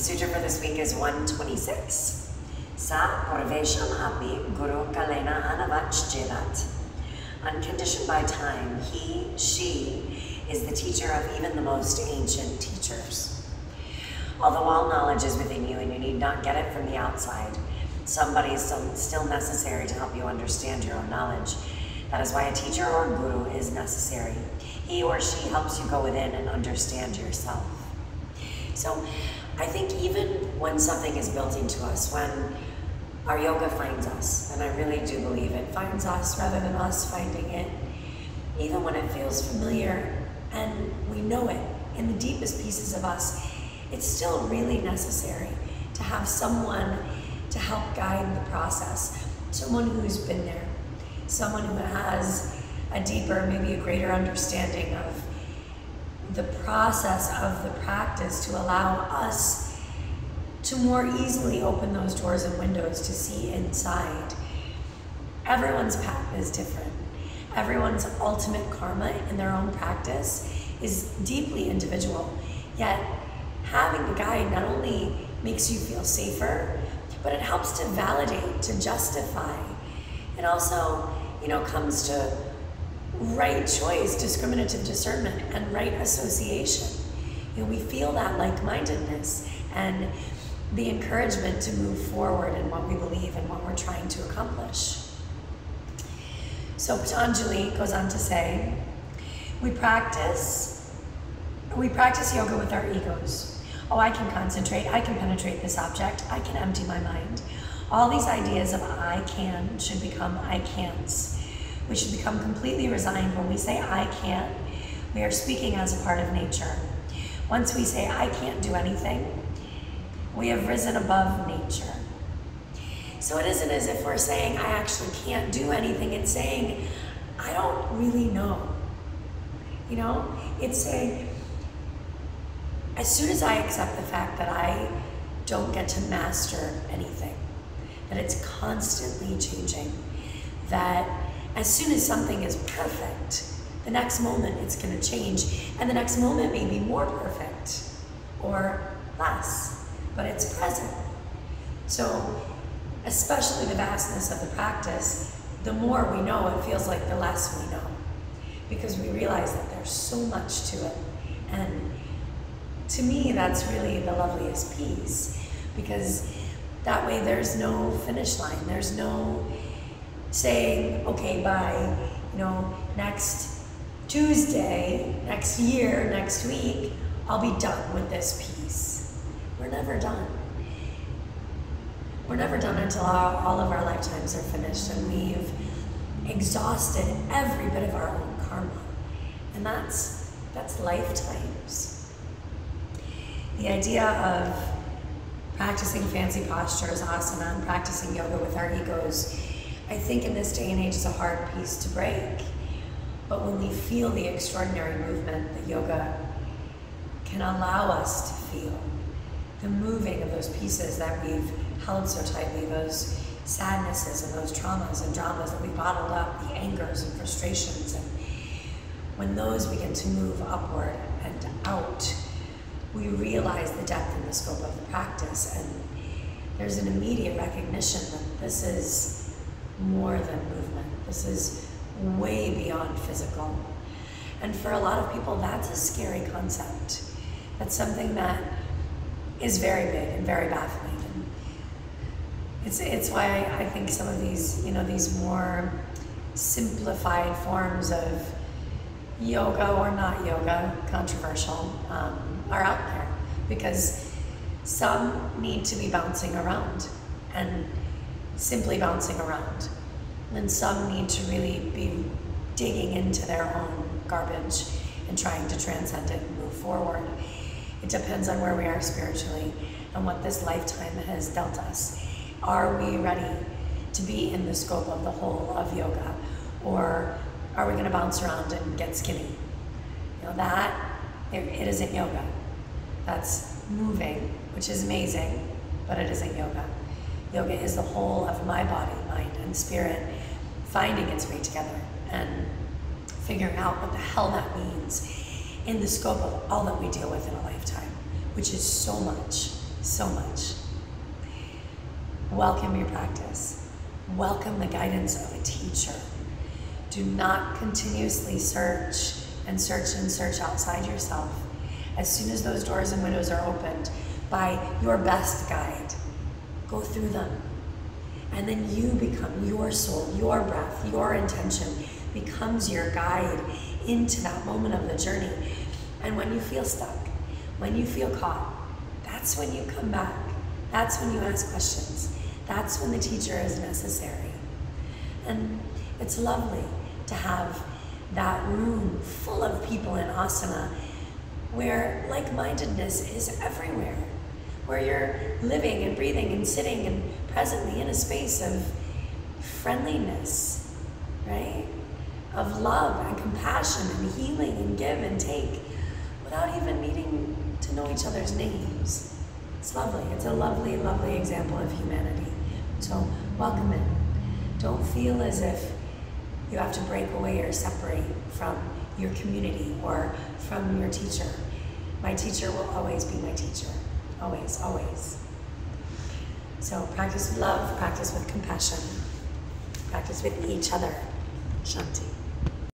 Sutra for this week is 126. Sa Parvesham api Guru Kalena Anavachjevat. Unconditioned by time, he, she is the teacher of even the most ancient teachers. Although all knowledge is within you and you need not get it from the outside, somebody is still necessary to help you understand your own knowledge. That is why a teacher or guru is necessary. He or she helps you go within and understand yourself. So I think even when something is built into us, when our yoga finds us, and I really do believe it finds us rather than us finding it, even when it feels familiar and we know it in the deepest pieces of us, it's still really necessary to have someone to help guide the process, someone who's been there, someone who has a deeper, maybe a greater understanding of the process of the practice to allow us to more easily open those doors and windows to see inside. Everyone's path is different. Everyone's ultimate karma in their own practice is deeply individual, yet having a guide not only makes you feel safer, but it helps to validate, to justify. It also, comes to right choice, discriminative discernment, and right association. We feel that like-mindedness and the encouragement to move forward in what we believe and what we're trying to accomplish. So Patanjali goes on to say, we practice yoga with our egos. Oh, I can concentrate, I can penetrate this object, I can empty my mind. All these ideas of I can should become I can'ts. We should become completely resigned. When we say I can't, we are speaking as a part of nature. Once we say I can't do anything, we have risen above nature. So it isn't as if we're saying I actually can't do anything. It's saying I don't really know. It's saying as soon as I accept the fact that I don't get to master anything, that it's constantly changing, that as soon as something is perfect, the next moment it's going to change, and the next moment may be more perfect or less, but it's present. So especially the vastness of the practice, the more we know, it feels like the less we know, because we realize that there's so much to it. And to me, that's really the loveliest piece, because that way there's no finish line. There's no saying, okay, by next Tuesday, next year, next week, I'll be done with this piece. We're never done. We're never done until all of our lifetimes are finished and we've exhausted every bit of our own karma. And that's lifetimes. The idea of practicing fancy postures, asana, and practicing yoga with our egos, I think in this day and age is a hard piece to break. But when we feel the extraordinary movement that yoga can allow us to feel, the moving of those pieces that we've held so tightly, those sadnesses and those traumas and dramas that we bottled up, the angers and frustrations, and when those begin to move upward and out, we realize the depth and the scope of the practice, and there's an immediate recognition that this is more than movement. This is way beyond physical. And for a lot of people, that's a scary concept. That's something that is very big and very baffling. And it's why I think some of these, these more simplified forms of yoga or not yoga, controversial, are out there, because some need to be bouncing around and simply bouncing around, and some need to really be digging into their own garbage and trying to transcend it and move forward. It depends on where we are spiritually and what this lifetime has dealt us. Are we ready to be in the scope of the whole of yoga, or are we going to bounce around and get skinny? It isn't yoga. That's moving, which is amazing, but it isn't yoga. Yoga is the whole of my body, mind, and spirit finding its way together and figuring out what the hell that means in the scope of all that we deal with in a lifetime, which is so much. so much. Welcome your practice. Welcome the guidance of a teacher. Do not continuously search and search and search outside yourself. As soon as those doors and windows are opened by your best guide, go through them. And then you become your soul, your breath, your intention becomes your guide into that moment of the journey. And when you feel stuck, when you feel caught, that's when you come back. That's when you ask questions. That's when the teacher is necessary. And it's lovely to have that room full of people in asana where like-mindedness is everywhere, where you're living and breathing and sitting and presently in a space of friendliness, right? Of love and compassion and healing and give and take without even needing to know each other's names. It's lovely. It's a lovely, lovely example of humanity. So welcome it. Don't feel as if you have to break away or separate from your community or from your teacher. My teacher will always be my teacher. Always, always. So practice with love, practice with compassion, practice with each other. Shanti.